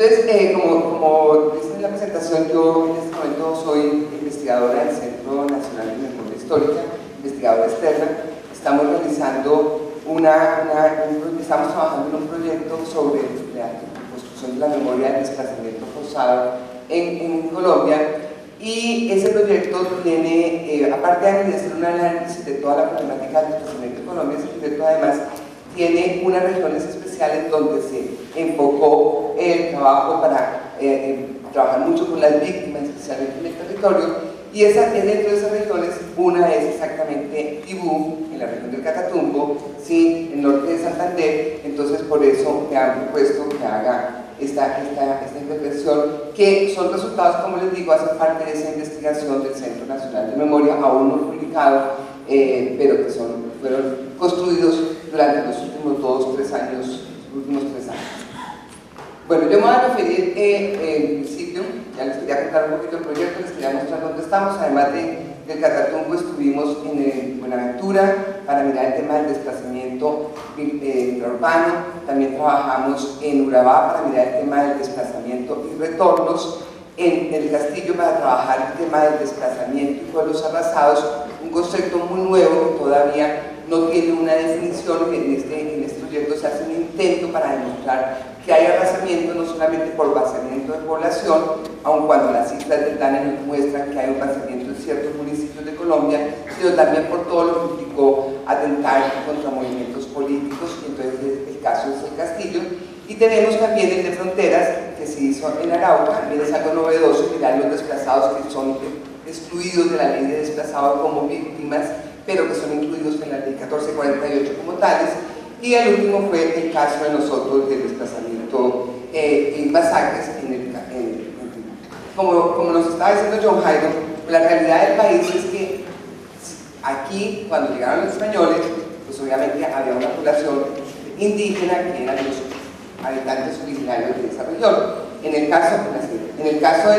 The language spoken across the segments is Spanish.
Entonces, como dice en la presentación, yo en este momento soy investigadora del Centro Nacional de Memoria Histórica, investigadora externa. Estamos realizando estamos trabajando en un proyecto sobre la construcción de la memoria del desplazamiento forzado en Colombia, y ese proyecto tiene, aparte de hacer un análisis de toda la problemática del desplazamiento en Colombia, ese proyecto además tiene unas regiones especiales donde se enfocó el trabajo para trabajar mucho con las víctimas, especialmente en el territorio, y dentro de esas regiones, una es exactamente Tibú, en la región del Catatumbo, ¿sí? En el norte de Santander. Entonces por eso me han propuesto que haga esta intervención, que son resultados, como les digo, hacen parte de esa investigación del Centro Nacional de Memoria, aún no publicado, pero que fueron construidos durante los últimos 3 años. Bueno, yo me voy a referir en principio, ya les quería contar un poquito el proyecto, les quería mostrar dónde estamos. Además del Catatumbo, estuvimos en Buenaventura para mirar el tema del desplazamiento intraurbano. También trabajamos en Urabá para mirar el tema del desplazamiento y retornos. En el Castillo para trabajar el tema del desplazamiento y pueblos arrasados, un concepto muy nuevo que todavía no tiene una definición. En este proyecto se hace un intento para demostrar que hay arrasamiento no solamente por vaciamiento de población, aun cuando las cifras del DANE nos muestran que hay un vaciamiento en ciertos municipios de Colombia, sino también por todo lo que implicó atentar contra movimientos políticos. Y entonces el caso es el Castillo. Y tenemos también el de Fronteras, que se hizo en Arauca. También es algo novedoso mirar los desplazados que son excluidos de la ley de desplazados como víctimas, pero que son incluidos en la ley 1448 como tales. Y el último fue el caso de nosotros del desplazamiento y masacres como nos estaba diciendo John Jairo, la realidad del país es que aquí, cuando llegaron los españoles, pues obviamente había una población indígena que eran los habitantes originarios de esa región. En el caso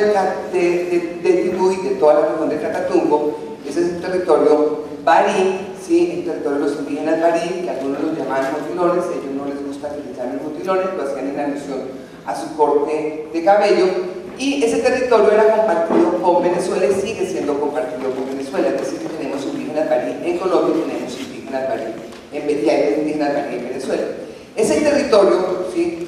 de Tibú y de toda la región del Catatumbo, ese es el territorio barí, ¿sí? El territorio de los indígenas barí, que algunos los llamaban motilones. A ellos no les gusta que les llamen motilones, lo hacían en alusión a su corte de cabello. Y ese territorio era compartido con Venezuela y sigue siendo compartido con Venezuela. Es decir, que tenemos indígenas barí en Colombia y tenemos indígenas barí en Venezuela. Ese territorio, ¿sí?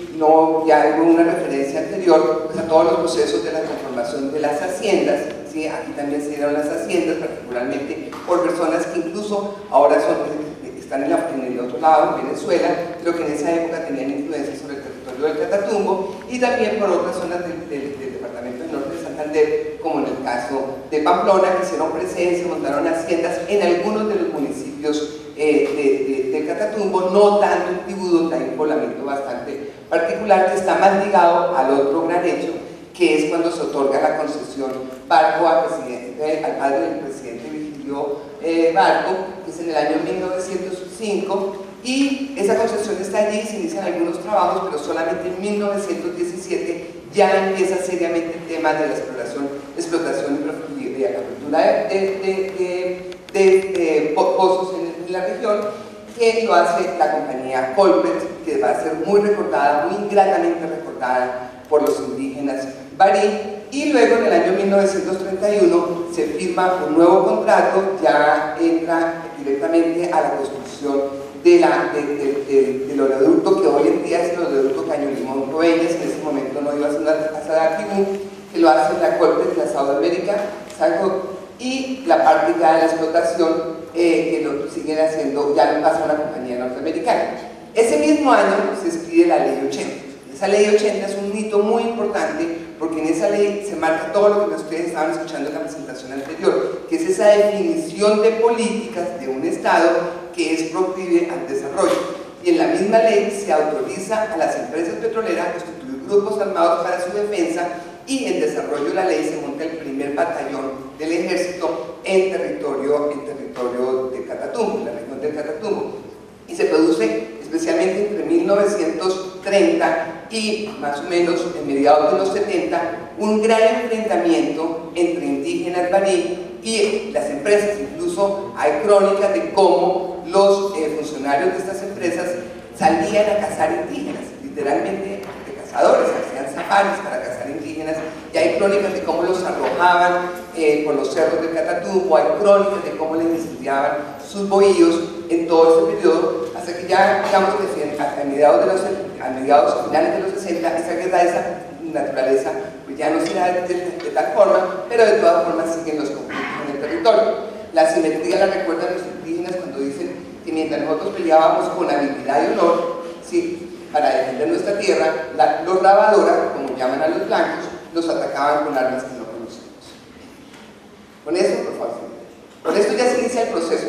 Ya hubo una referencia anterior, pues, a todos los procesos de la conformación de las haciendas, ¿sí? Aquí también se dieron las haciendas, particularmente por personas que incluso ahora están en el otro lado, en Venezuela, pero que en esa época tenían influencia sobre el territorio del Catatumbo, y también por otras zonas del departamento del norte de Santander, como en el caso de Pamplona, que hicieron presencia, montaron haciendas en algunos de los municipios del Catatumbo, no tanto en Tibú, donde hay un poblamiento bastante particular que está más ligado al otro gran hecho, que es cuando se otorga la concesión Barco al padre del presidente Virgilio Barco, que es en el año 1905, y esa concesión está allí, se inician algunos trabajos, pero solamente en 1917 ya empieza seriamente el tema de la explotación y de apertura de pozos en la región, que lo hace la compañía Colbert, que va a ser muy recordada, muy gratamente recordada por los indígenas barí. Y luego en el año 1931 se firma un nuevo contrato, ya entra directamente a la construcción del oleoducto, que hoy en día es el oleoducto Caño Limón Proeñas. En ese momento no iba a Sadar Tibú, que lo hace la Colbert, la South America, y la parte ya de la explotación que lo siguen haciendo, ya lo pasa a una compañía norteamericana. Ese mismo año se escribe la Ley 80. Esa Ley 80 es un hito muy importante, porque en esa ley se marca todo lo que ustedes estaban escuchando en la presentación anterior, que es esa definición de políticas de un Estado que es proclive al desarrollo. Y en la misma ley se autoriza a las empresas petroleras a constituir grupos armados para su defensa, y en desarrollo de la ley se monta el primer batallón del ejército en territorio de Catatumbo, en la región del Catatumbo. Y se produce especialmente entre 1930 y más o menos en mediados de los 70 un gran enfrentamiento entre indígenas barí y las empresas. Incluso hay crónicas de cómo los funcionarios de estas empresas salían a cazar indígenas, literalmente de cazadores, hacían safaris para cazar indígenas, y hay crónicas de cómo los arrojaban por los cerros del Catatumbo, hay crónicas de cómo les incendiaban sus bohíos en todo ese periodo, hasta que ya, digamos que a mediados o finales de los 60, esa guerra de esa naturaleza pues ya no se da de tal forma, pero de todas formas siguen los conflictos en el territorio. La simetría la recuerdan los indígenas cuando dicen que mientras nosotros peleábamos con habilidad y honor, ¿sí?, para defender nuestra tierra, los rabadora, como llaman a los blancos, los atacaban con armas que no conocemos. Con eso, por favor, con esto ya se inicia el proceso,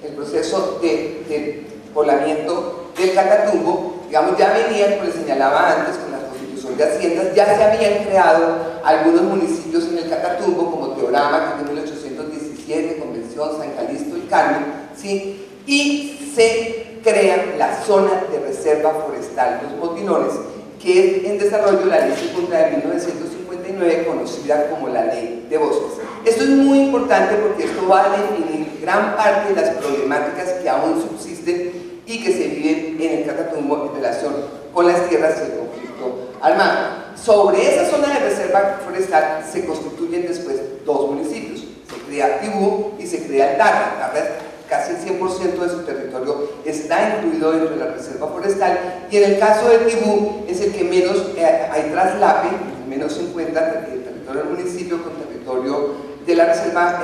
el proceso de poblamiento del Catatumbo. Digamos, ya venían, como les señalaba antes, con la Constitución de Haciendas, ya se habían creado algunos municipios en el Catatumbo, como Teorama, que es de 1817, Convención, San Calixto y Carmen, ¿sí?, y se crea la zona de reserva forestal Los Motinones, que es en desarrollo la ley segunda de 1959, conocida como la Ley de Bosques. Esto es muy importante porque esto va a definir gran parte de las problemáticas que aún subsisten y que se viven en el Catatumbo en relación con las tierras y el conflicto armado. Sobre esa zona de reserva forestal se constituyen después dos municipios, se crea Tibú y se crea Tarra. Tarra, casi el 100% de su territorio está incluido dentro de la reserva forestal, y en el caso de Tibú es el que menos hay traslape, menos se encuentra el territorio del municipio con territorio de la reserva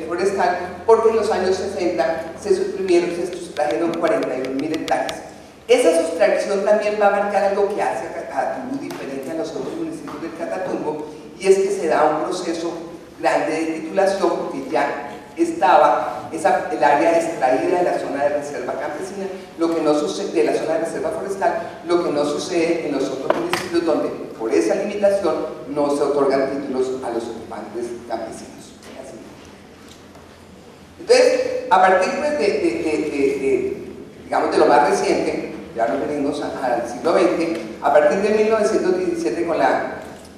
forestal, porque en los años 60 se sustrajeron 41.000 hectáreas. Esa sustracción también va a marcar algo que hace a Tibú diferente a los otros municipios del Catatumbo, y es que se da un proceso grande de titulación, porque ya estaba el área extraída de la zona de reserva campesina, lo que no sucede, de la zona de reserva forestal, lo que no sucede en los otros municipios donde por esa limitación no se otorgan títulos a los ocupantes campesinos. Así. Entonces, a partir pues, digamos, de lo más reciente, ya nos venimos al siglo XX, a partir de 1917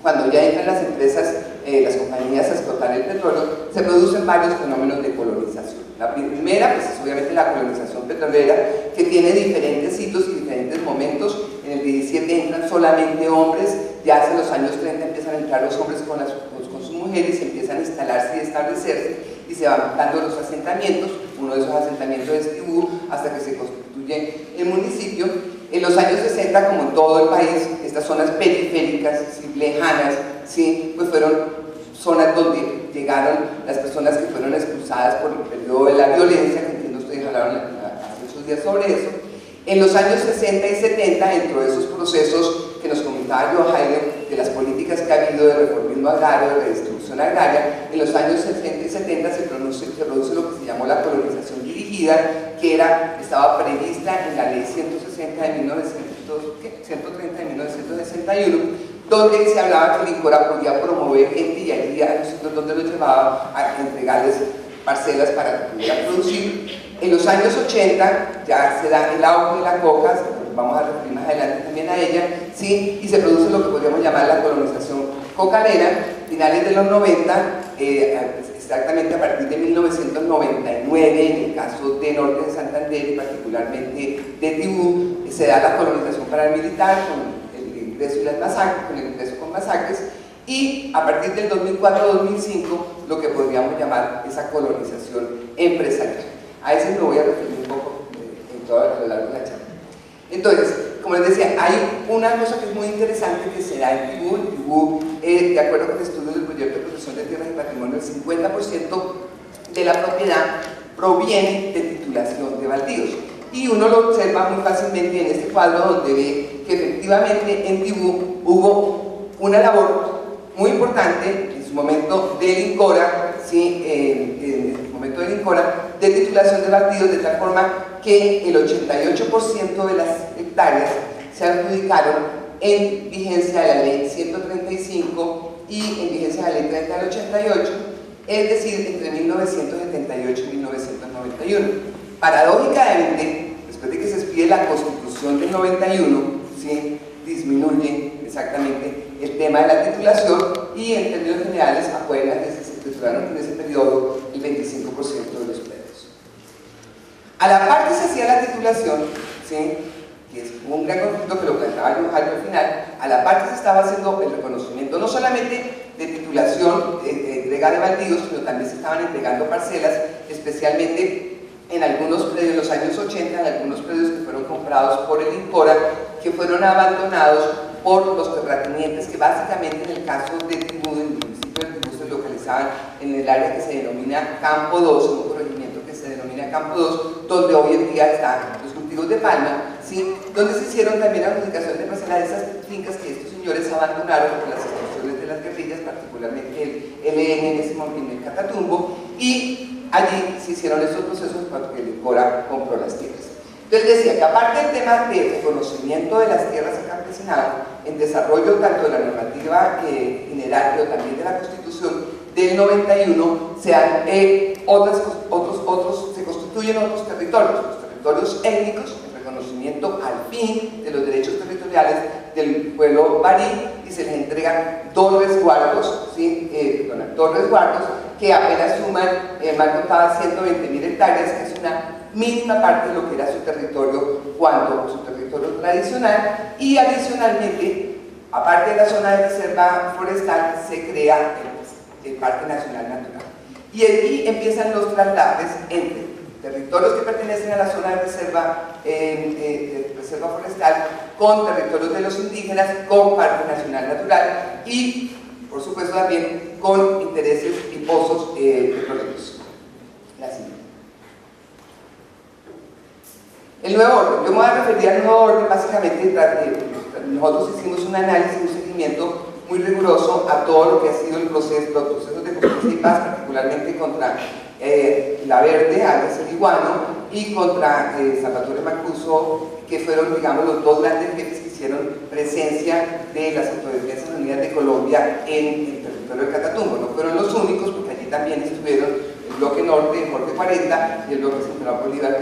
cuando ya entran las empresas, las compañías a explotar el petróleo, se producen varios fenómenos de colonización. La primera, pues, es obviamente la colonización petrolera, que tiene diferentes hitos y diferentes momentos. En el 17 entran solamente hombres, ya hacia los años 30 empiezan a entrar los hombres con sus mujeres, empiezan a instalarse y establecerse, y se van dando los asentamientos. Uno de esos asentamientos es Tibú, hasta que se constituye el municipio. En los años 60, como en todo el país, estas zonas periféricas, ¿sí?, lejanas, ¿sí?, pues fueron zonas donde llegaron las personas que fueron expulsadas por el periodo de la violencia, que entiendo ustedes hablaron hace muchos días sobre eso. En los años 60 y 70, dentro de esos procesos que nos comentaba Joe Heidel, de las políticas que ha habido de reformismo agrario, de redistribución agraria, en los años 60 y 70 se produce lo que se llamó la colonización dirigida, que estaba prevista en la ley 130 de 1961, donde se hablaba que el INCORA podía promover gente y allí a los sitios donde los llevaba a entregarles parcelas para que pudieran producir. En los años 80 ya se da el auge de la coca, vamos a referir más adelante también a ella, ¿sí?, y se produce lo que podríamos llamar la colonización cocalera. Finales de los 90, exactamente a partir de 1999, en el caso de Norte de Santander y particularmente de Tibú, se da la colonización paramilitar con el ingreso con masacres, y a partir del 2004-2005 lo que podríamos llamar esa colonización empresarial. A ese me voy a referir un poco a lo largo de la charla. Entonces, como les decía, hay una cosa que es muy interesante que se da en Tibú. En Tibú, de acuerdo con estudios del proyecto de protección de tierras y patrimonio, el 50% de la propiedad proviene de titulación de baldíos. Y uno lo observa muy fácilmente en este cuadro, donde ve que efectivamente en Tibú hubo una labor muy importante en su momento del INCORA, ¿sí?, en el momento del INCORA, de titulación de baldíos, de tal forma que el 88% de las hectáreas se adjudicaron en vigencia de la ley 135 y en vigencia de la ley 30 del 88, es decir, entre 1978 y 1991. Paradójicamente, después de que se expide la Constitución del 91, ¿sí?, disminuye exactamente el tema de la titulación, y en términos generales afuera se titularon en ese periodo el 25% de los predios. A la par que se hacía la titulación, ¿sí?, que es hubo un gran conflicto que lo planteaba John Hay al final. A la par que se estaba haciendo el reconocimiento no solamente de titulación, entrega de baldíos, sino también se estaban entregando parcelas, especialmente en algunos predios, en los años 80, en algunos predios que fueron comprados por el INCORA, que fueron abandonados por los terratenientes, que básicamente en el caso de Tibú, en el municipio de Tibú, se localizaban en el área que se denomina Campo 2, un corregimiento que se denomina Campo 2, donde hoy en día están los cultivos de palma, ¿sí? Donde se hicieron también la adjudicación de parcelas de esas fincas que estos señores abandonaron por las instrucciones de las guerrillas, particularmente el ELN en ese momento en el Catatumbo, y allí se hicieron estos procesos cuando el INCORA compró las tierras. Entonces decía que aparte del tema de reconocimiento de las tierras al campesinado, en desarrollo tanto de la normativa general, pero también de la Constitución del 91, se constituyen otros territorios, los territorios étnicos, el reconocimiento al fin de los derechos territoriales del pueblo barí, y se les entregan dos resguardos, ¿sí? Dos resguardos que apenas suman, mal contadas, 120.000 hectáreas, que es una mínima parte de lo que era su territorio su territorio tradicional, y adicionalmente, aparte de la zona de reserva forestal, se crea el Parque Nacional Natural. Y aquí empiezan los traslados entre territorios que pertenecen a la zona de reserva forestal, con territorios de los indígenas, con Parque Nacional Natural y, por supuesto, también con intereses y pozos petroleros. La siguiente. El nuevo orden. Yo me voy a referir al nuevo orden básicamente. Nosotros hicimos un análisis, un seguimiento muy riguroso a todo lo que ha sido los procesos de justicia y paz, particularmente contra La Verde, alias el Iguano, y contra Salvatore Mancuso, que fueron, digamos, los dos grandes jefes que hicieron presencia de las Autodefensas Unidas de Colombia en el territorio de Catatumbo. No fueron los únicos, porque allí también estuvieron el bloque norte de Jorge 40 y el bloque central Bolívar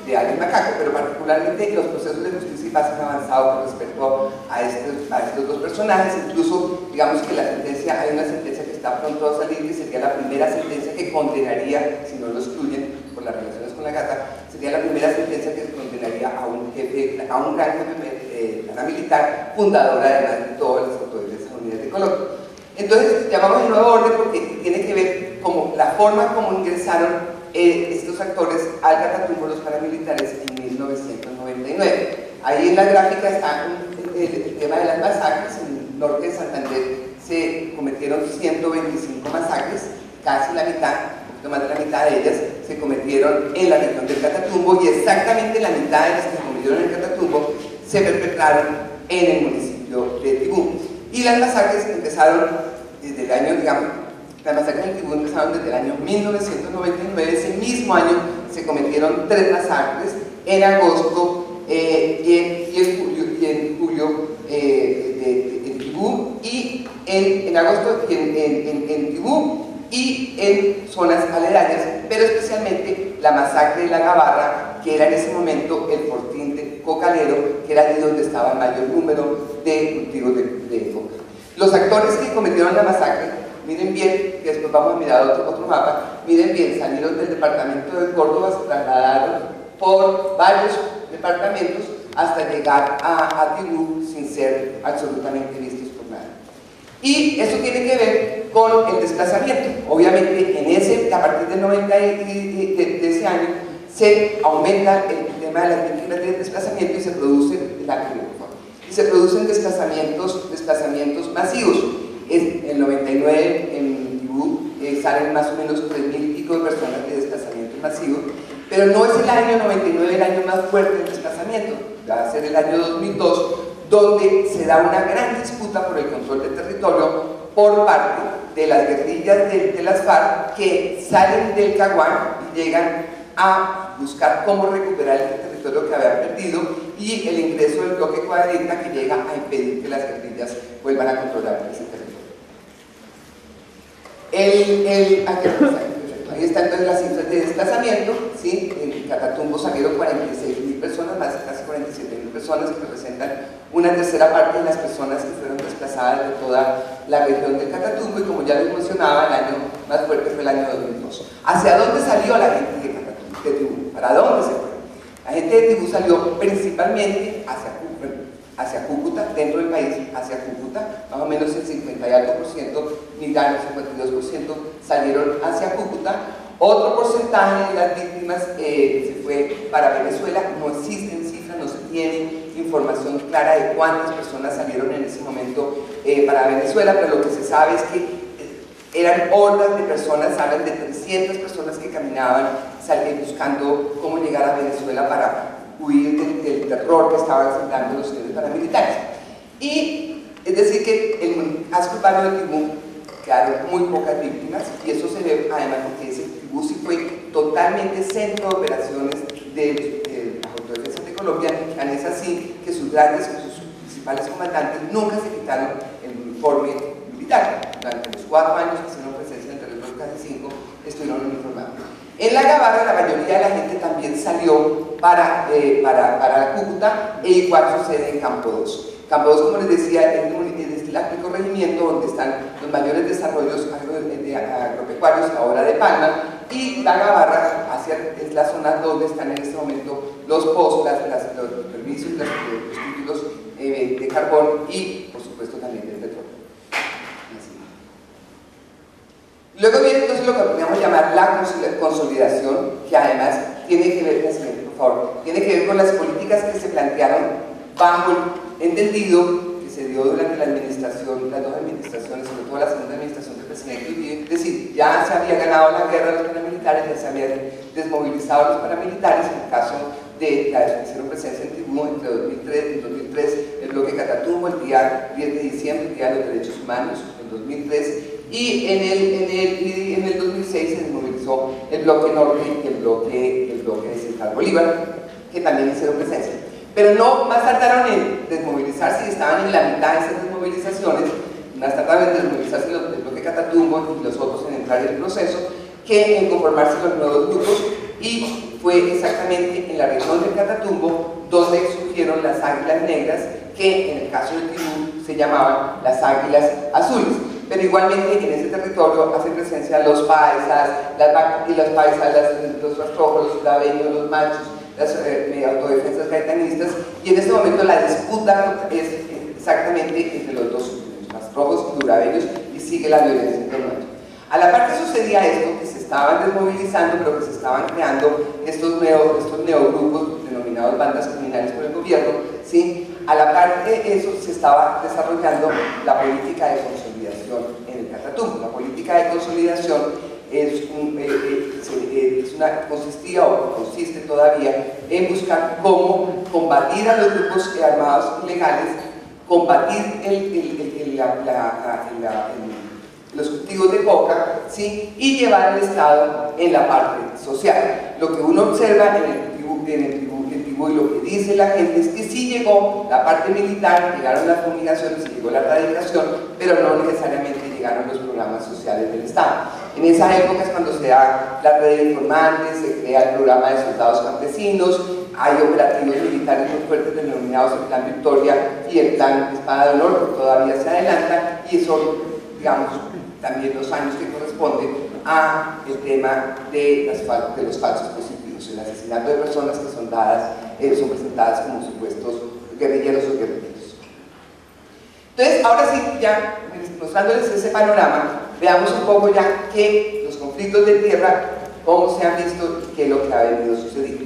de Arias Macaco, pero particularmente los procesos de justicia y paz han avanzado con respecto a estos dos personajes. Incluso, digamos que hay una sentencia que está pronto a salir, que sería la primera sentencia que condenaría, si no lo excluyen por las relaciones con la gata, sería la primera sentencia que condenaría a un gran jefe paramilitar, fundador además de todas las Autodefensas Unidas de Colombia. Entonces, llamamos el nuevo orden porque tiene que ver como la forma como ingresaron estos actores al Catatumbo, los paramilitares, en 1999. Ahí en la gráfica está el tema de las masacres. En el norte de Santander se cometieron 125 masacres, casi la mitad, un poquito más de la mitad de ellas se cometieron en la región del Catatumbo, y exactamente la mitad de las que se cometieron en el Catatumbo se perpetraron en el municipio de Tibú. Y las masacres empezaron desde el año, digamos, las masacres en Tibú empezaron desde el año 1999. Ese mismo año se cometieron 3 masacres, en agosto y en julio en Tibú, y en agosto en Tibú y en zonas aledañas, pero especialmente la masacre de La Gabarra, que era en ese momento el fortín de Cocalero, que era allí donde estaba el mayor número de cultivos de coca. Los actores que cometieron la masacre, miren bien, que después vamos a mirar otro mapa, miren bien, salieron del departamento de Córdoba, se trasladaron por varios departamentos hasta llegar a Tibú sin ser absolutamente vistos por nadie. Y eso tiene que ver con el desplazamiento. Obviamente, a partir del 90 de ese año, se aumenta el tema de las víctimas del desplazamiento y se produce desplazamientos masivos. En el 99 en Tibú salen más o menos 3.000 y pico de personas de desplazamientos masivos, pero no es el año 99 el año más fuerte del desplazamiento, va a ser el año 2002, donde se da una gran disputa por el control del territorio por parte de las guerrillas de las FARC, que salen del Caguán y llegan a buscar cómo recuperar el territorio que habían perdido, y el ingreso del bloque 40, que llega a impedir que las guerrillas vuelvan a controlar ese territorio. Ahí están entonces las cifras de desplazamiento, ¿sí? En Catatumbo salieron 46.000 personas, más de casi 47.000 personas, que representan una tercera parte de las personas que fueron desplazadas de toda la región del Catatumbo, y como ya les mencionaba, el año más fuerte fue el año 2002. ¿Hacia dónde salió la gente de Tibú? ¿Para dónde se fue? La gente de Tibú salió principalmente hacia Cuba. hacia Cúcuta, dentro del país, hacia Cúcuta, más o menos el 50 y algo por ciento migraron, 52% salieron hacia Cúcuta. Otro porcentaje de las víctimas se fue para Venezuela. No existen cifras, no se tiene información clara de cuántas personas salieron en ese momento para Venezuela, pero lo que se sabe es que eran hordas de personas, hablan de 300 personas que caminaban buscando cómo llegar a Venezuela para huir del terror que estaban sembrando los señores paramilitares. Y es decir que en el casco urbano de Tibú quedaron muy pocas víctimas, y eso se ve además porque ese Tibú sí fue totalmente centro de operaciones de las autodefensas de Colombia, tan es así que sus principales comandantes nunca se quitaron el uniforme militar. Durante los 4 años que hicieron presencia en el territorio, casi 5, estuvieron uniformados. En la Gabarra la mayoría de la gente también salió para Cúcuta, e igual sucede en Campo 2. Campo 2, como les decía, es el único regimiento donde están los mayores desarrollos agropecuarios ahora de palma, y la Gabarra es la zona donde están en este momento los pozos, los permisos, los títulos de carbón y, por supuesto, también del petróleo. Luego viene entonces lo que podríamos llamar la consolidación, que además tiene que ver, por favor, tiene que ver con las políticas que se plantearon bajo el entendido que se dio durante la administración, las dos administraciones, sobre todo la segunda administración del presidente Uribe. Es decir, ya se había ganado la guerra de los paramilitares, ya se habían desmovilizado los paramilitares. En el caso de la que hicieron presencia en Tibú entre 2003, el bloque Catatumbo, el día 10 de diciembre, el Día de los Derechos Humanos, en 2003, y en el 2006 se desmovilizó el bloque norte y el bloque de Central Bolívar, que también hicieron presencia. Pero no más tardaron en desmovilizarse, y estaban en la mitad de esas desmovilizaciones, más tardaron en desmovilizarse el bloque Catatumbo y los otros en entrar en el proceso, que en conformarse los nuevos grupos, y fue exactamente en la región del Catatumbo donde surgieron las águilas negras, que en el caso del Tibú se llamaban las águilas azules. Pero igualmente en ese territorio hacen presencia los paisas, los rastrojos, los labeños, los machos, las autodefensas gaitanistas, y en este momento la disputa es exactamente entre los dos, los rastrojos y durabeños, y sigue la violencia entre los machos. A la par que sucedía esto, que se estaban desmovilizando, pero que se estaban creando estos neogrupos denominados bandas criminales por el gobierno, ¿sí? A la par de eso se estaba desarrollando la política de consolidación en el Catatumbo. La política de consolidación consistía o consiste todavía en buscar cómo combatir a los grupos armados ilegales, combatir los cultivos de coca, ¿sí? Y llevar al Estado en la parte social. Lo que uno observa en el Tibú y lo que dice la gente es que sí llegó la parte militar, llegaron las fumigaciones, sí llegó la erradicación, pero no necesariamente llegaron los programas sociales del Estado. En esa época es cuando se da la red de informantes, se crea el programa de soldados campesinos, hay operativos militares muy fuertes denominados el Plan Victoria y el Plan Espada de Honor, que todavía se adelantan, y son, digamos, también los años que corresponden a el tema de los falsos positivos, el asesinato de personas que son presentadas como supuestos guerrilleros o guerrilleros. Entonces, ahora sí, ya mostrándoles ese panorama, veamos un poco ya que los conflictos de tierra, cómo se han visto y qué es lo que ha venido sucediendo.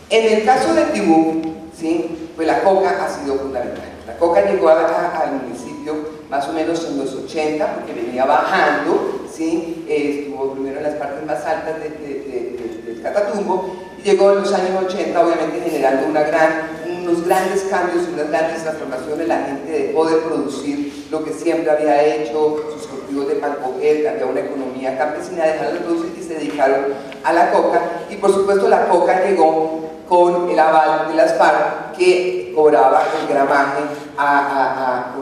En el caso de Tibú, ¿sí? Pues la coca ha sido fundamental. La coca llegó al municipio más o menos en los 80, porque venía bajando, ¿sí? Estuvo primero en las partes más altas del Catatumbo, y llegó en los años 80, obviamente generando unos grandes cambios, unas grandes transformaciones. La gente dejó de producir lo que siempre había hecho, sus cultivos de pancoger, había una economía campesina, dejaron de producir y se dedicaron a la coca, y por supuesto la coca llegó con el aval de las FARC, que cobraba el gramaje a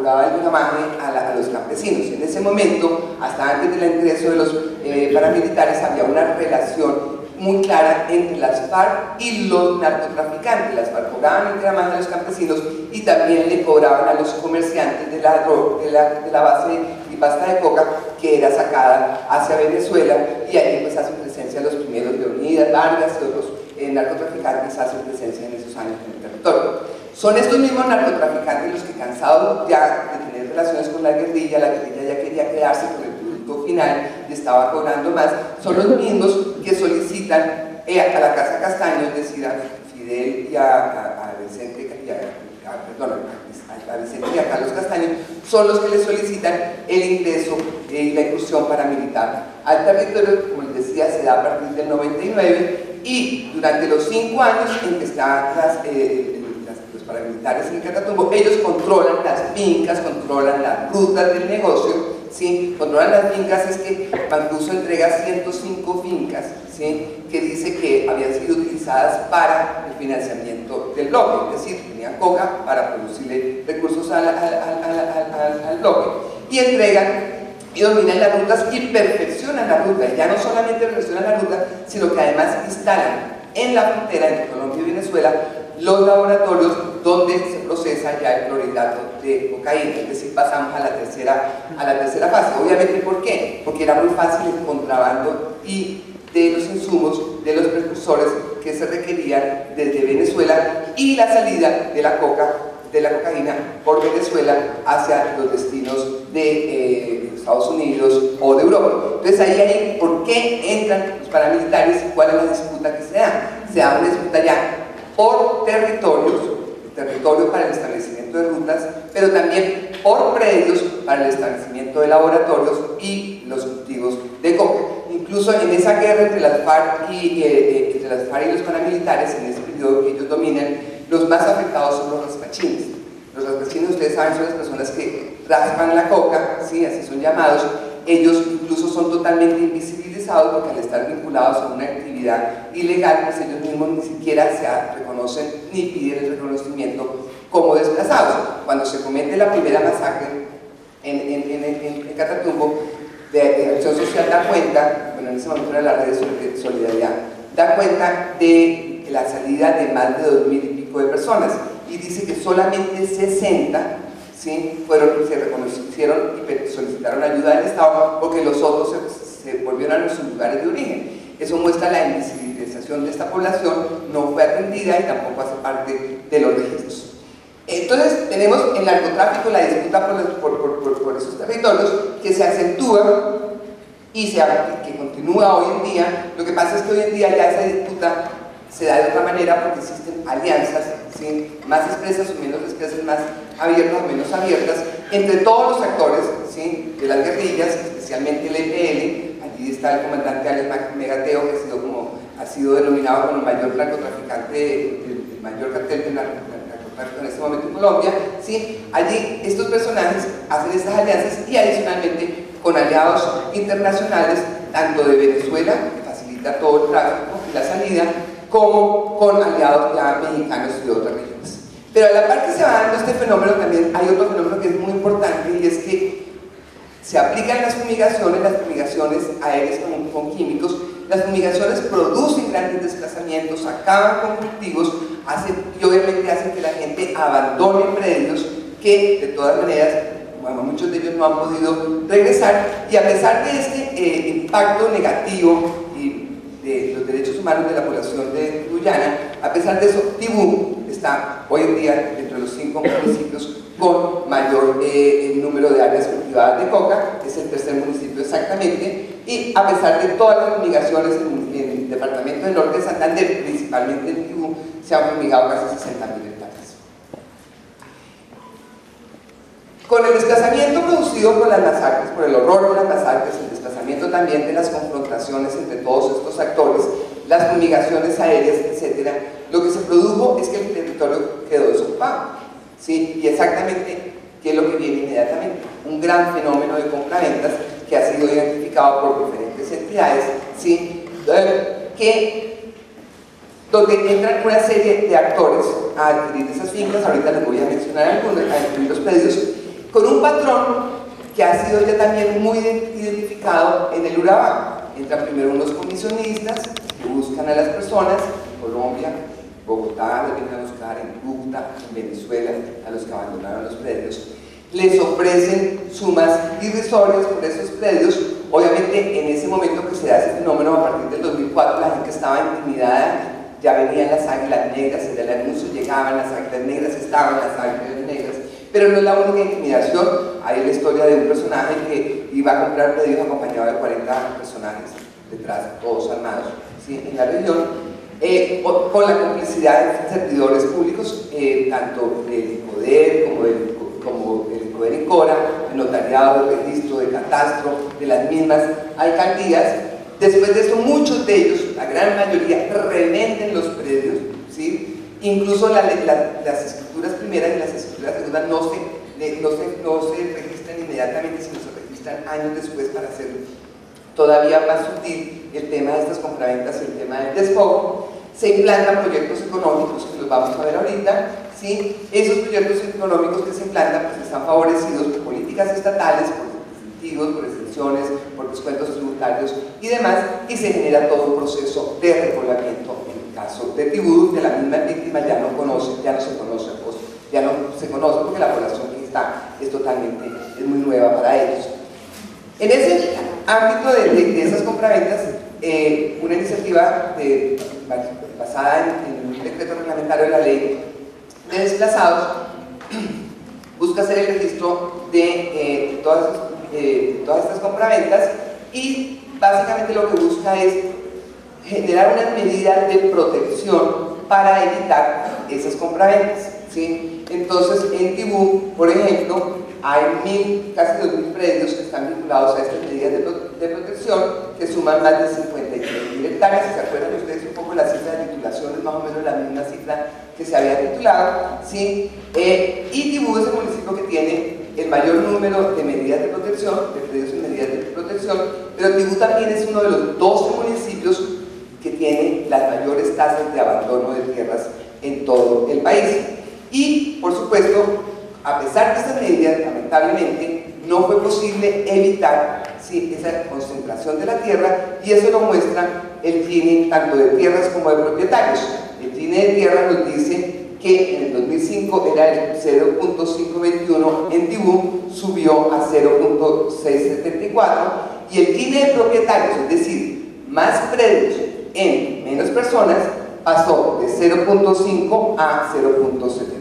los campesinos. En ese momento, hasta antes del ingreso de los paramilitares, había una relación muy clara entre las FARC y los narcotraficantes. Las FARC cobraban el gramaje a los campesinos y también le cobraban a los comerciantes de la base y pasta de coca que era sacada hacia Venezuela, y ahí pues hacen presencia los primeros Leonidas, Vargas y otros narcotraficantes hacen presencia en esos años en el territorio. Son estos mismos narcotraficantes los que, cansados ya de tener relaciones con la guerrilla ya quería quedarse con el producto final y estaba cobrando más, son los mismos que solicitan a la Casa Castaño, es decir, a Fidel y a Vicente y a Carlos Castaño, son los que le solicitan el ingreso y la incursión paramilitar al territorio. Como les decía, se da a partir del 99 y durante los 5 años en que están los paramilitares en Catatumbo, ellos controlan las fincas, controlan las rutas del negocio, ¿sí? Controlan las fincas. Es que Mancuso entrega 105 fincas, ¿sí? Que dice que habían sido utilizadas para el financiamiento del bloque, es decir, tenían coca para producirle recursos al bloque, y entregan y dominan las rutas y perfeccionan la ruta, y ya no solamente perfeccionan la ruta, sino que además instalan en la frontera entre Colombia y Venezuela los laboratorios donde se procesa ya el clorhidrato de cocaína, es decir, pasamos a la tercera fase. Obviamente, ¿por qué? Porque era muy fácil el contrabando y de los insumos, de los precursores que se requerían desde Venezuela, y la salida de la cocaína por Venezuela hacia los destinos de Estados Unidos o de Europa. Entonces ahí ¿por qué entran los paramilitares y cuál es la disputa que se da? Se da una disputa ya por territorio para el establecimiento de rutas, pero también por predios para el establecimiento de laboratorios y los cultivos de coca. Incluso en esa guerra entre las FARC y los paramilitares, en ese periodo que ellos dominan, los más afectados son los raspachines. Los raspachines, ustedes saben, son las personas que raspan la coca, ¿sí? Así son llamados. Ellos incluso son totalmente invisibilizados porque al estar vinculados a una actividad ilegal, pues ellos mismos ni siquiera se reconocen ni piden el reconocimiento como desplazados. Cuando se comete la primera masacre en Catatumbo, de Acción Social da cuenta, bueno, en ese momento era la red de solidaridad, da cuenta de la salida de más de 2.000 y pico de personas, y dice que solamente 60, ¿sí?, se reconocieron y solicitaron ayuda del Estado, porque los otros se volvieron a sus lugares de origen. Eso muestra la invisibilización de esta población, no fue atendida y tampoco hace parte de los registros. Entonces tenemos el narcotráfico, la disputa por esos territorios, que se acentúa y que continúa hoy en día. Lo que pasa es que hoy en día ya esa disputa se da de otra manera porque existen alianzas, ¿sí?, más expresas o menos expresas, más abiertas o menos abiertas, entre todos los actores, ¿sí?, de las guerrillas, especialmente el EPL. Allí está el comandante Alex Megateo, que ha sido denominado como el mayor narcotraficante, el mayor cartel de narcotráfico en este momento en Colombia, ¿sí? Allí estos personajes hacen estas alianzas y adicionalmente con aliados internacionales, tanto de Venezuela, que facilita todo el tráfico y la salida, como con aliados ya mexicanos y de otras regiones. Pero a la par que se va dando este fenómeno, también hay otro fenómeno que es muy importante, y es que se aplican las fumigaciones aéreas con químicos. Las fumigaciones producen grandes desplazamientos, acaban con cultivos, y obviamente hacen que la gente abandone predios que de todas maneras, bueno, muchos de ellos no han podido regresar. Y a pesar de este impacto negativo de los derechos humanos de la población de Guyana, a pesar de eso, Tibú está hoy en día entre los 5 municipios con mayor número de áreas cultivadas de coca, es el tercer municipio exactamente, y a pesar de todas las fumigaciones en el departamento del norte de Santander, principalmente en Tibú, se han fumigado casi 60.000 hectáreas. Con el desplazamiento producido por las masacres, por el horror de las masacres, el desplazamiento también de las confrontaciones entre todos estos actores, las fumigaciones aéreas, etc., lo que se produjo es que el territorio quedó desocupado, ¿sí? Y exactamente, ¿qué es lo que viene inmediatamente? Un gran fenómeno de compraventas que ha sido identificado por diferentes entidades, ¿sí?, donde entran una serie de actores a adquirir esas fincas. Ahorita les voy a mencionar algunos, a adquirir los predios, con un patrón que ha sido ya también muy identificado en el Urabá. Entran primero unos comisionistas que buscan a las personas en Colombia, Bogotá, las vienen a buscar en Cúcuta, en Venezuela, a los que abandonaron los predios. Les ofrecen sumas irrisorias por esos predios. Obviamente, en ese momento que se da ese fenómeno, a partir del 2004, la gente estaba intimidada ya venían las águilas negras, era el anuncio, llegaban las águilas negras, estaban las águilas negras, pero no es la única intimidación. Hay la historia de un personaje que iba a comprar pedidos acompañado de 40 personajes detrás, todos armados, ¿sí?, en la región, con la complicidad de servidores públicos, tanto del INCODER como del INCODER y CORA, el notariado, del registro, de catastro, de las mismas alcaldías. Después de eso, muchos de ellos, la gran mayoría, revenden los predios, ¿sí? Incluso las escrituras primeras y las escrituras segundas no se registran inmediatamente, sino se registran años después para hacer todavía más sutil el tema de estas compraventas y el tema del despojo. Se implantan proyectos económicos, que los vamos a ver ahorita, ¿sí? Esos proyectos económicos que se implantan pues están favorecidos por políticas estatales, por incentivos, por exenciones, por descuentos tributarios y demás, y se genera todo un proceso de repoblamiento. En el caso de Tibú, que la misma víctima ya no se conoce, porque la población que está es muy nueva para ellos. En ese ámbito de esas compraventas, una iniciativa basada en un decreto reglamentario de la ley de desplazados busca hacer el registro de todas estas compraventas, y básicamente lo que busca es generar unas medidas de protección para evitar esas compraventas, ¿sí? Entonces, en Tibú, por ejemplo, hay casi 2.000 predios que están vinculados a estas medidas de protección, que suman más de 53.000 hectáreas. Si se acuerdan ustedes un poco la cifra de titulación, es más o menos la misma cifra que se había titulado, ¿sí? Y Tibú es el municipio que tiene el mayor número de medidas de protección, de predios y medidas de protección, pero Tibú también es uno de los 12 municipios que tiene las mayores tasas de abandono de tierras en todo el país. Y, por supuesto, a pesar de estas medidas, lamentablemente, no fue posible evitar, ¿sí?, esa concentración de la tierra, y eso lo muestra el Gini tanto de tierras como de propietarios. El Gini de tierra nos dice que en el 2005 era el 0.521, en Tibú subió a 0.674, y el Gini de propietarios, es decir, más predios en menos personas, pasó de 0.5 a 0.79.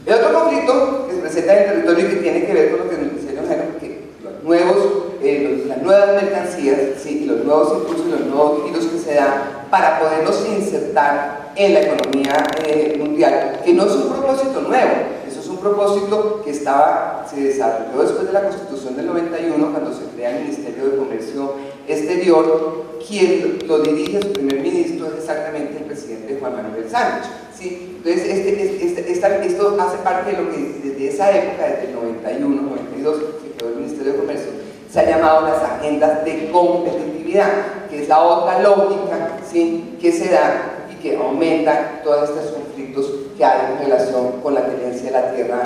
El otro conflicto que se presenta en el territorio y que tiene que ver con lo que nos decía Jairo, porque las nuevas mercancías, ¿sí?, y los nuevos impulsos y los nuevos giros que se dan para poderlos insertar en la economía mundial, que no es un propósito nuevo, eso es un propósito que se desarrolló después de la Constitución del 91, cuando se crea el Ministerio de Comercio Exterior. Quien lo dirige, su primer ministro, es exactamente el presidente Juan Manuel Santos, ¿sí? Entonces, esto hace parte de lo que desde esa época, desde el 91, 92, que quedó el Ministerio de Comercio, se ha llamado las agendas de competitividad, que es la otra lógica, ¿sí?, que se da y que aumenta todos estos conflictos que hay en relación con la tenencia de la tierra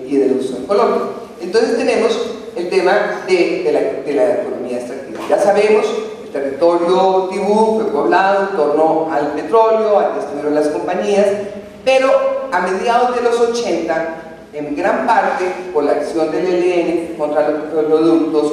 y del uso ecológico. Entonces tenemos el tema de la economía extractiva. Ya sabemos, el territorio Tibú fue poblado en torno al petróleo, aquí estuvieron las compañías, pero a mediados de los 80, en gran parte por la acción del ELN contra los oleoductos,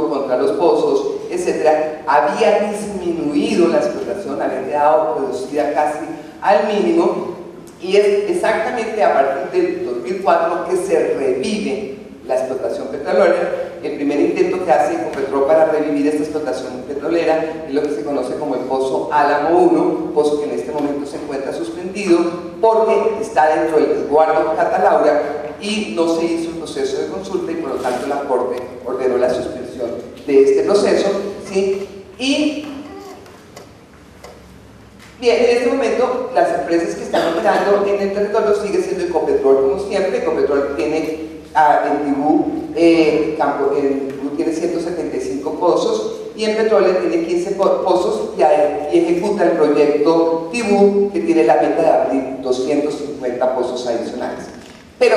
contra los pozos, etc., había disminuido la explotación, había quedado reducida casi al mínimo, y es exactamente a partir del 2004 que se revive la explotación petrolera. El primer intento que hace Ecopetrol para revivir esta explotación petrolera es lo que se conoce como el Pozo Álamo 1, pozo que en este momento se encuentra suspendido porque está dentro del resguardo Catalaura y no se hizo el proceso de consulta, y por lo tanto la Corte ordenó la suspensión de este proceso, ¿sí? Y bien, en este momento las empresas que están operando en el territorio sigue siendo Ecopetrol como siempre. Ecopetrol tiene en Tibú tiene 175 pozos, y en Petróleo tiene 15 pozos, y ejecuta el proyecto Tibú, que tiene la meta de abrir 250 pozos adicionales. Pero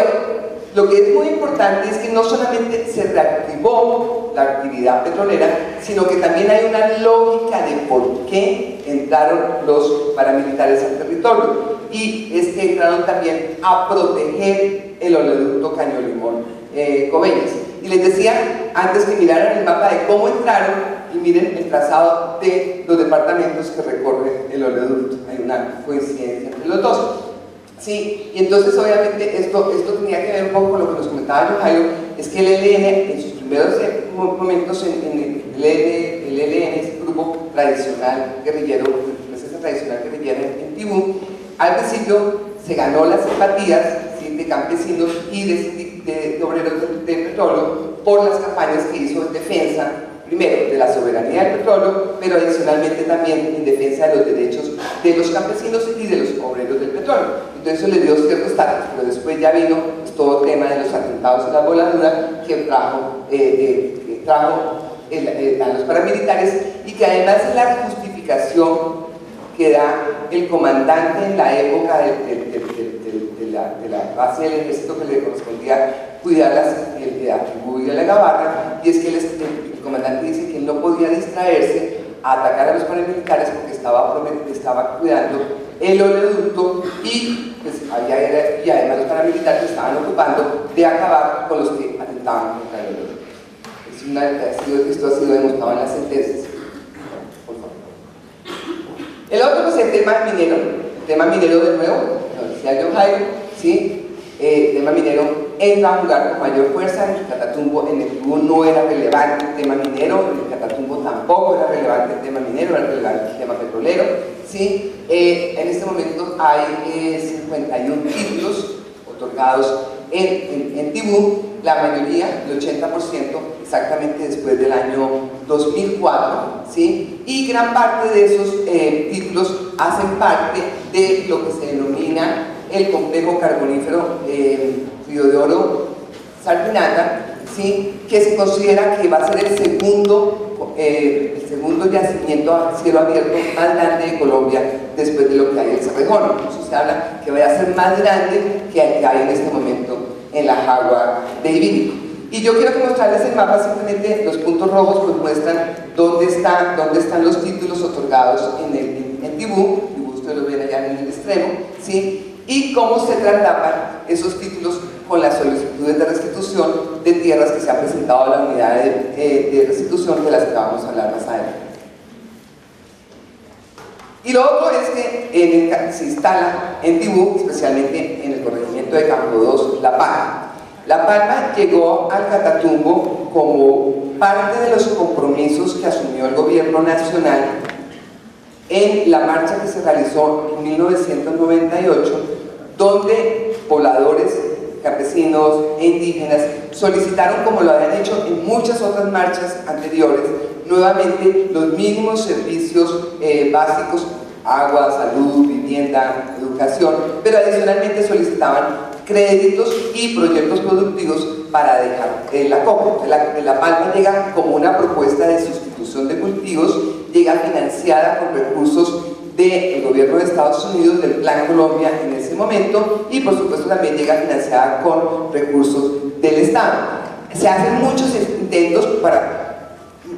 lo que es muy importante es que no solamente se reactivó la actividad petrolera, sino que también hay una lógica de por qué entraron los paramilitares al territorio, y es que entraron también a proteger el oleoducto Caño Limón Coveñas. Y les decía antes que miraran el mapa de cómo entraron, y miren el trazado de los departamentos que recorre el oleoducto. Hay una coincidencia entre los dos. Sí, y entonces obviamente esto tenía que ver un poco con lo que nos comentaba Yohayo, es que el ELN en sus primeros momentos el ELN es el grupo tradicional guerrillero, presencia tradicional guerrillera en Tibú, al principio se ganó las simpatías, ¿sí?, de campesinos y de obreros del petróleo por las campañas que hizo en defensa, primero, de la soberanía del petróleo, pero adicionalmente también en defensa de los derechos de los campesinos y de los obreros del petróleo. Entonces eso le dio cierto estatus, pero después ya vino pues, todo el tema de los atentados y la voladura que trajo a los paramilitares, y que además es la justificación que da el comandante en la época de la base del ejército que le correspondía cuidar el atributo de la Gabarra, y es que el comandante dice que él no podía distraerse a atacar a los paramilitares porque estaba cuidando el oleoducto y, pues, y además los paramilitares estaban ocupando de acabar con los que atentaban contra el oleoducto. Esto ha sido demostrado en las sentencias. Por favor. El otro, pues, el tema minero de nuevo, lo decía Yohayo, ¿sí? El tema minero entra a jugar con mayor fuerza. En el Catatumbo, en el Tibú no era relevante el tema minero, en el Catatumbo tampoco era relevante el tema minero, era relevante el tema petrolero, ¿sí? En este momento hay 51 títulos otorgados en Tibú, la mayoría, el 80%, exactamente después del año 2004, ¿sí? Y gran parte de esos títulos hacen parte de lo que se denomina el complejo carbonífero Río de Oro Sardinata, ¿sí?, que se considera que va a ser el segundo yacimiento a cielo abierto más grande de Colombia después de lo que hay en el Cerrejón. Incluso se habla que vaya a ser más grande que el que hay en este momento en la Jagua de Ibirico. Y yo quiero mostrarles el mapa, simplemente los puntos rojos pues muestran dónde están los títulos otorgados en Tibú, ustedes los ven allá en el extremo, ¿sí?, y cómo se traslapan esos títulos con las solicitudes de restitución de tierras que se han presentado a la unidad de restitución, de las que vamos a hablar más adelante. Y lo otro es que se instala en Tibú, especialmente en el corregimiento de Campo 2, La Palma. La Palma llegó al Catatumbo como parte de los compromisos que asumió el gobierno nacional en la marcha que se realizó en 1998, donde pobladores, campesinos e indígenas solicitaron, como lo habían hecho en muchas otras marchas anteriores, nuevamente los mínimos servicios básicos: agua, salud, vivienda, educación, pero adicionalmente solicitaban créditos y proyectos productivos para dejar la coca. La Palma llega como una propuesta de sustitución de cultivos, llega financiada con recursos del gobierno de Estados Unidos, del Plan Colombia en ese momento, y por supuesto también llega financiada con recursos del Estado. Se hacen muchos intentos para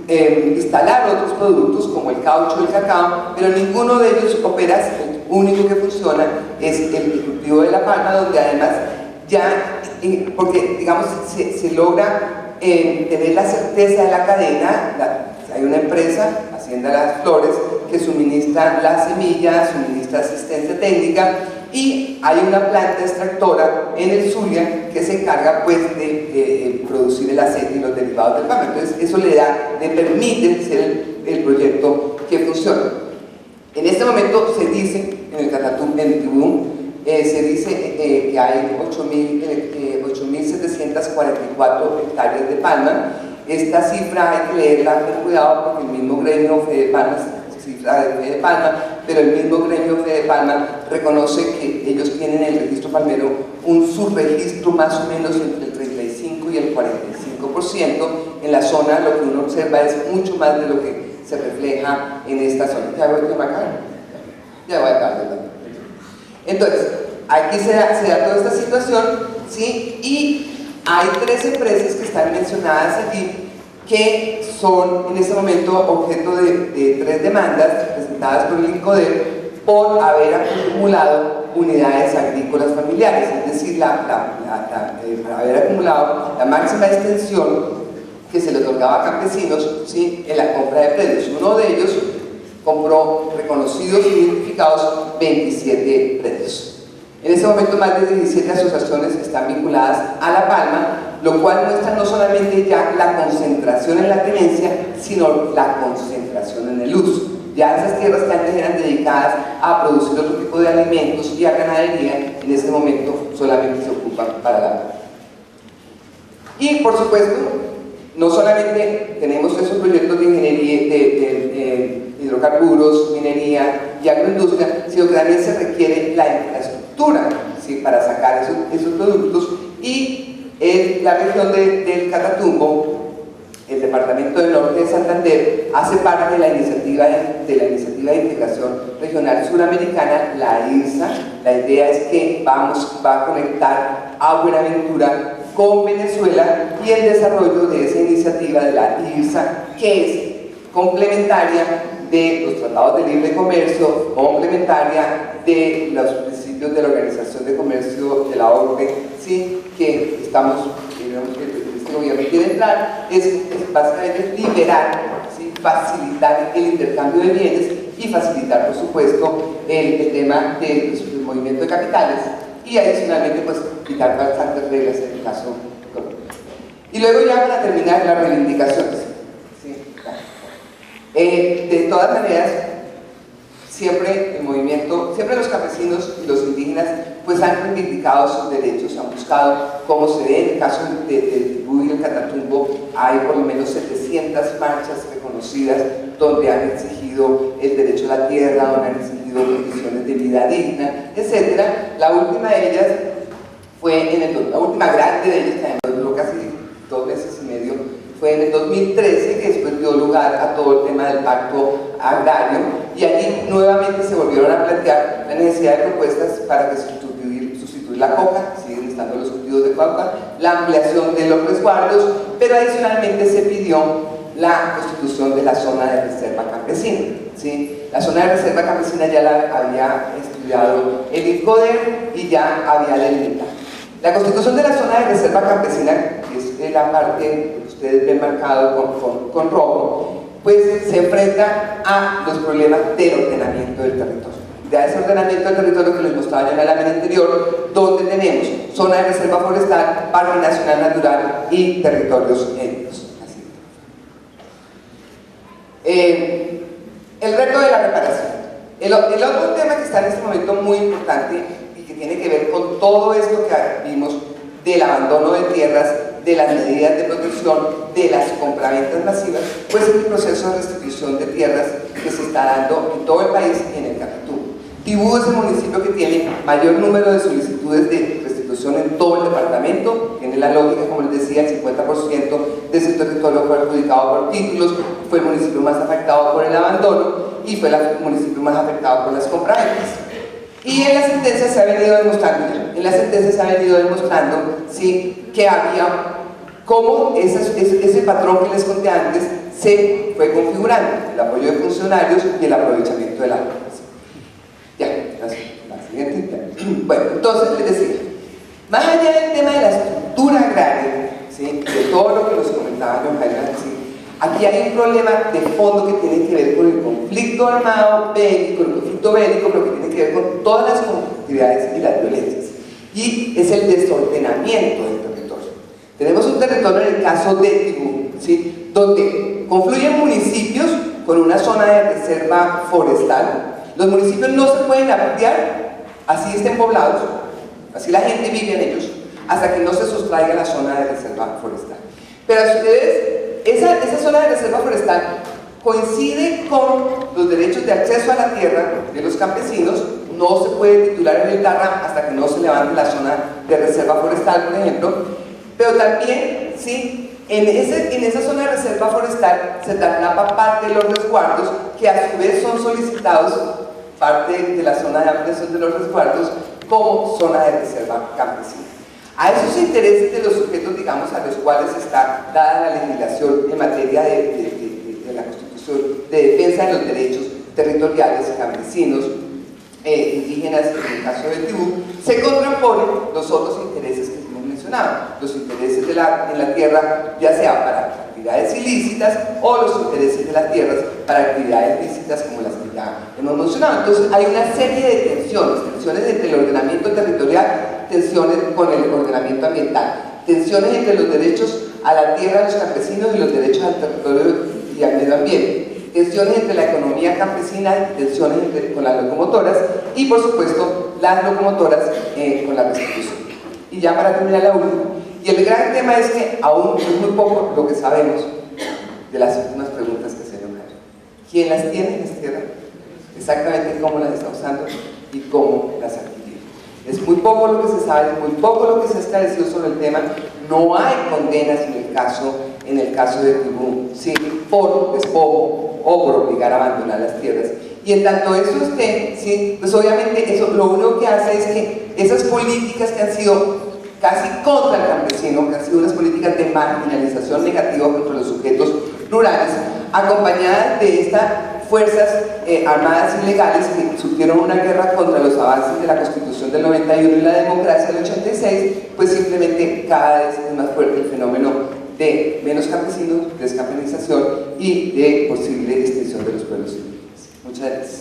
instalar otros productos como el caucho y el cacao, pero ninguno de ellos opera. El único que funciona es el cultivo de la palma, donde además ya, porque digamos se logra tener la certeza de la cadena. Hay una empresa, Hacienda Las Flores, que suministra la semilla, suministra asistencia técnica, y hay una planta extractora en el Zulia que se encarga pues de producir el aceite y los derivados del palma. Entonces eso le permite ser el proyecto que funciona. En este momento se dice, en el Catatumbo, en el Tibú, se dice que hay 8.744 hectáreas de palma. Esta cifra hay que leerla con cuidado porque el mismo gremio Fede Palma, cifra de Fede Palma, pero el mismo gremio Fede Palma reconoce que ellos tienen en el registro palmero un subregistro más o menos entre el 35 y el 45%. En la zona lo que uno observa es mucho más de lo que se refleja en esta zona. ¿Ya voy a acá? Ya voy acá, ¿verdad? Entonces, aquí se da toda esta situación, ¿sí? Y hay 3 empresas que están mencionadas aquí que son en este momento objeto de 3 demandas presentadas por el INCODER por haber acumulado unidades agrícolas familiares, es decir, haber acumulado la máxima extensión que se le otorgaba a campesinos, ¿sí?, en la compra de predios. Uno de ellos compró reconocidos y identificados 27 predios. En este momento más de 17 asociaciones están vinculadas a La Palma, lo cual muestra no solamente ya la concentración en la tenencia, sino la concentración en el uso. Ya esas tierras que antes eran dedicadas a producir otro tipo de alimentos y a ganadería, en este momento solamente se ocupan para la palma. Y por supuesto, no solamente tenemos esos proyectos de ingeniería, de hidrocarburos, minería y agroindustria, sino que también se requiere la infraestructura, ¿sí?, para sacar esos productos. Y en la región del Catatumbo, el departamento del norte de Santander hace parte de la iniciativa de integración regional suramericana, la IRSA. La idea es que va a conectar a Buenaventura con Venezuela, y el desarrollo de esa iniciativa de la IRSA, que es complementaria de los tratados de libre comercio, complementaria de los principios de la Organización de Comercio de la OCDE, ¿sí?, que estamos, digamos, que este gobierno quiere entrar, es básicamente liberar, ¿sí?, facilitar el intercambio de bienes y facilitar, por supuesto, el tema del movimiento de capitales, y adicionalmente pues quitar bastantes reglas en el caso económico. Y luego ya para terminar las reivindicaciones, ¿sí? De todas maneras, siempre el movimiento, siempre los campesinos y los indígenas pues han reivindicado sus derechos, han buscado cómo se ve. En el caso del Tibú y el Catatumbo hay por lo menos 700 marchas reconocidas donde han exigido el derecho a la tierra, donde han exigido condiciones de vida digna, etc. La última de ellas fue la última grande de ellas, que duró casi 2 meses y medio, fue en el 2013, que después dio lugar a todo el tema del pacto agrario, y allí nuevamente se volvieron a plantear la necesidad de propuestas para sustituir la coca, siguen estando los cultivos de coca, la ampliación de los resguardos, pero adicionalmente se pidió la constitución de la zona de reserva campesina, ¿sí? La zona de reserva campesina ya la había estudiado el INCODER y ya había delimitado. La constitución de la zona de reserva campesina, que es la parte que ustedes ven marcado con rojo, pues se enfrenta a los problemas del ordenamiento del territorio. De ese ordenamiento del territorio que les mostraba yo en la lámina anterior, donde tenemos zona de reserva forestal, parque nacional natural y territorios étnicos. El reto de la reparación. El otro tema que está en este momento muy importante y que tiene que ver con todo esto que vimos del abandono de tierras, de las medidas de protección, de las compraventas masivas, pues es el proceso de restitución de tierras que se está dando en todo el país y en el Catatumbo. Tibú es el municipio que tiene mayor número de solicitudes de restitución en todo el departamento. Tiene la lógica, como les decía, el 50% de ese territorio fue adjudicado por títulos, fue el municipio más afectado por el abandono y fue el municipio más afectado por las compraventas. Y en la sentencia se ha venido demostrando, ¿sí?, que había cómo ese patrón que les conté antes se fue configurando, el apoyo de funcionarios y el aprovechamiento de la tierra. Ya, la siguiente. Bueno, entonces les decía, más allá del tema de la estructura agraria, ¿sí?, de todo lo que nos comentaba John Jaime, ¿sí?, aquí hay un problema de fondo que tiene que ver con el conflicto armado bélico, el conflicto bélico, pero que tiene que ver con todas las conflictividades y las violencias. Y es el desordenamiento del territorio. Tenemos un territorio en el caso de Tibú, ¿sí?, donde confluyen municipios con una zona de reserva forestal. Los municipios no se pueden ampliar, así estén poblados, así la gente vive en ellos, hasta que no se sustraiga la zona de reserva forestal. Pero a ustedes, esa zona de reserva forestal coincide con los derechos de acceso a la tierra de los campesinos. No se puede titular en el TARRA hasta que no se levante la zona de reserva forestal, por ejemplo. Pero también, sí, en esa zona de reserva forestal se traslapa parte de los resguardos, que a su vez son solicitados, parte de la zona de ampliación de los resguardos, como zona de reserva campesina. A esos intereses de los sujetos, digamos, a los cuales está dada la legislación en materia de la Constitución de defensa de los derechos territoriales, campesinos, indígenas, en el caso de Tibú, se contraponen los otros intereses que hemos mencionado, los intereses en la tierra, ya sea para actividades ilícitas o los intereses de las tierras para actividades lícitas como las que ya hemos mencionado. Entonces hay una serie de tensiones entre el ordenamiento territorial, tensiones con el ordenamiento ambiental, tensiones entre los derechos a la tierra de los campesinos y los derechos al territorio y al medio ambiente, tensiones entre la economía campesina, tensiones con las locomotoras y por supuesto las locomotoras con la restitución. Y ya para terminar la última, y el gran tema es que aún es muy poco lo que sabemos de las últimas preguntas que se han hecho. ¿Quién las tiene las tierras? Exactamente cómo las está usando y cómo las adquirió. Es muy poco lo que se sabe, es muy poco lo que se ha esclarecido sobre el tema. No hay condenas en el caso de Tibún, ¿sí? Por despojo o por obligar a abandonar las tierras. Y en tanto eso esté, ¿sí? Pues obviamente eso lo único que hace es que esas políticas que han sido casi contra el campesino, que han sido unas políticas de marginalización negativa contra los sujetos rurales, acompañadas de estas fuerzas armadas ilegales que sufrieron una guerra contra los avances de la Constitución del 91 y la democracia del 86, pues simplemente cada vez es más fuerte el fenómeno de menos campesinos, descampanización y de posible extinción de los pueblos indígenas. Muchas gracias.